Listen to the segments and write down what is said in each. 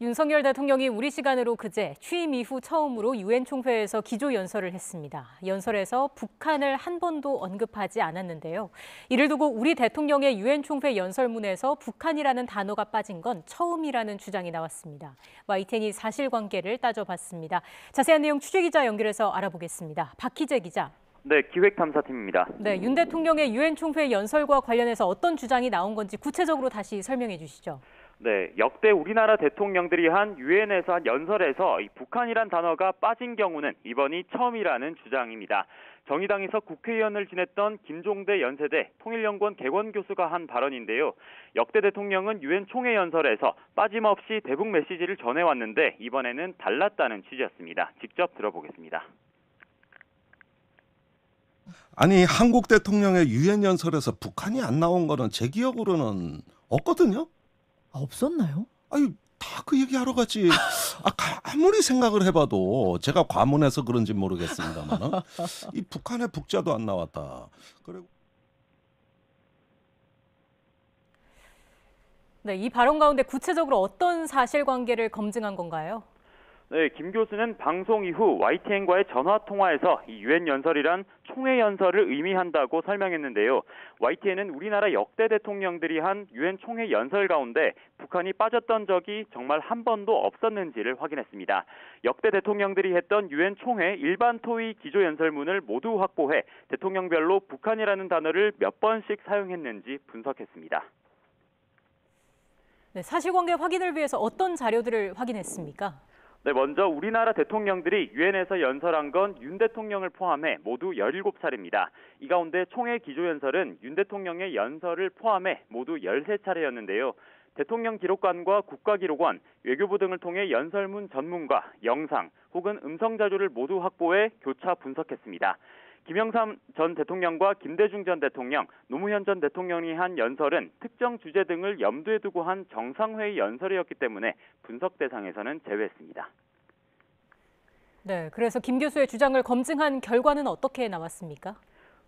윤석열 대통령이 우리 시간으로 그제 취임 이후 처음으로 유엔 총회에서 기조연설을 했습니다. 연설에서 북한을 한 번도 언급하지 않았는데요. 이를 두고 우리 대통령의 유엔 총회 연설문에서 북한이라는 단어가 빠진 건 처음이라는 주장이 나왔습니다. YTN이 사실관계를 따져봤습니다. 자세한 내용 취재기자 연결해서 알아보겠습니다. 박희재 기자. 네, 기획탐사팀입니다. 네, 윤 대통령의 유엔 총회 연설과 관련해서 어떤 주장이 나온 건지 구체적으로 다시 설명해 주시죠. 네, 역대 우리나라 대통령들이 한 유엔에서 한 연설에서 이 북한이란 단어가 빠진 경우는 이번이 처음이라는 주장입니다. 정의당에서 국회의원을 지냈던 김종대 연세대 통일연구원 개원 교수가 한 발언인데요. 역대 대통령은 유엔 총회 연설에서 빠짐없이 대북 메시지를 전해왔는데 이번에는 달랐다는 취지였습니다. 직접 들어보겠습니다. 아니, 한국 대통령의 유엔 연설에서 북한이 안 나온 거는 제 기억으로는 없거든요. 없었나요? 아니, 다 그 얘기하러 갔지. 아무리 생각을 해봐도 제가 과문해서 그런지 모르겠습니다만 이 북한의 북자도 안 나왔다. 그리고 네, 이 발언 가운데 구체적으로 어떤 사실관계를 검증한 건가요? 네, 김 교수는 방송 이후 YTN과의 전화 통화에서 이 유엔 연설이란 총회 연설을 의미한다고 설명했는데요. YTN은 우리나라 역대 대통령들이 한 유엔 총회 연설 가운데 북한이 빠졌던 적이 정말 한 번도 없었는지를 확인했습니다. 역대 대통령들이 했던 유엔 총회 일반 토의 기조 연설문을 모두 확보해 대통령별로 북한이라는 단어를 몇 번씩 사용했는지 분석했습니다. 네, 사실관계 확인을 위해서 어떤 자료들을 확인했습니까? 네, 먼저 우리나라 대통령들이 유엔에서 연설한 건 윤 대통령을 포함해 모두 17차례입니다. 이 가운데 총회 기조연설은 윤 대통령의 연설을 포함해 모두 13차례였는데요. 대통령 기록관과 국가기록원, 외교부 등을 통해 연설문 전문가, 영상 혹은 음성 자료를 모두 확보해 교차 분석했습니다. 김영삼 전 대통령과 김대중 전 대통령, 노무현 전 대통령이 한 연설은 특정 주제 등을 염두에 두고 한 정상회의 연설이었기 때문에 분석 대상에서는 제외했습니다. 네, 그래서 김 교수의 주장을 검증한 결과는 어떻게 나왔습니까?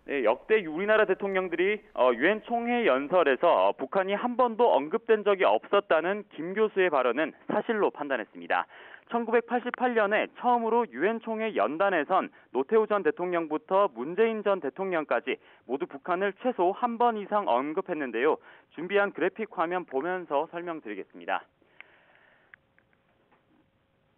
네, 역대 우리나라 대통령들이 유엔 총회 연설에서 북한이 한 번도 언급된 적이 없었다는 김 교수의 발언은 사실로 판단했습니다. 1988년에 처음으로 유엔 총회 연단에선 노태우 전 대통령부터 문재인 전 대통령까지 모두 북한을 최소 한 번 이상 언급했는데요. 준비한 그래픽 화면 보면서 설명드리겠습니다.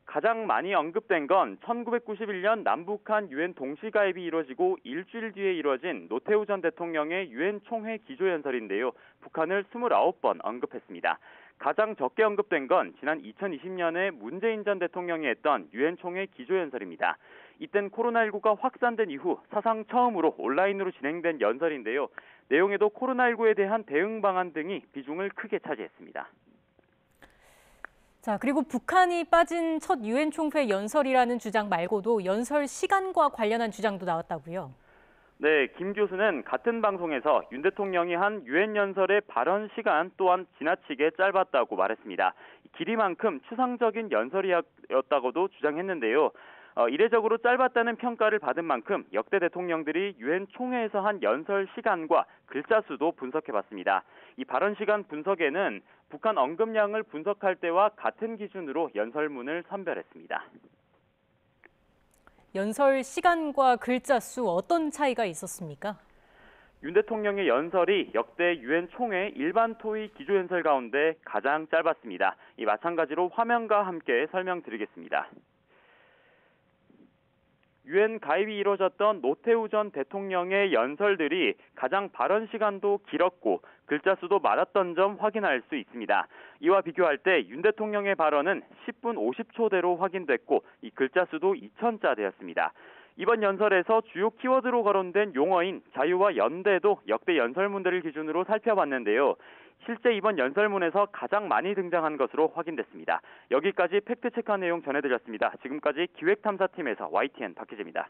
가장 많이 언급된 건 1991년 남북한 유엔 동시가입이 이루어지고 일주일 뒤에 이루어진 노태우 전 대통령의 유엔 총회 기조연설인데요. 북한을 29번 언급했습니다. 가장 적게 언급된 건 지난 2020년에 문재인 전 대통령이 했던 유엔 총회 기조연설입니다. 이땐 코로나19가 확산된 이후 사상 처음으로 온라인으로 진행된 연설인데요. 내용에도 코로나19에 대한 대응 방안 등이 비중을 크게 차지했습니다. 자, 그리고 북한이 빠진 첫 유엔 총회 연설이라는 주장 말고도 연설 시간과 관련한 주장도 나왔다고요? 네, 김 교수는 같은 방송에서 윤 대통령이 한 유엔 연설의 발언 시간 또한 지나치게 짧았다고 말했습니다. 길이만큼 추상적인 연설이었다고도 주장했는데요. 이례적으로 짧았다는 평가를 받은 만큼 역대 대통령들이 유엔 총회에서 한 연설 시간과 글자 수도 분석해봤습니다. 이 발언 시간 분석에는 북한 언급량을 분석할 때와 같은 기준으로 연설문을 선별했습니다. 연설 시간과 글자 수 어떤 차이가 있었습니까? 윤 대통령의 연설이 역대 유엔 총회 일반 토의 기조연설 가운데 가장 짧았습니다. 이 마찬가지로 화면과 함께 설명드리겠습니다. 유엔 가입이 이루어졌던 노태우 전 대통령의 연설들이 가장 발언 시간도 길었고 글자 수도 많았던 점 확인할 수 있습니다. 이와 비교할 때 윤 대통령의 발언은 10분 50초대로 확인됐고 이 글자 수도 2000자대였습니다. 이번 연설에서 주요 키워드로 거론된 용어인 자유와 연대도 역대 연설문들을 기준으로 살펴봤는데요. 실제 이번 연설문에서 가장 많이 등장한 것으로 확인됐습니다. 여기까지 팩트체크한 내용 전해드렸습니다. 지금까지 기획탐사팀에서 YTN 박희재입니다.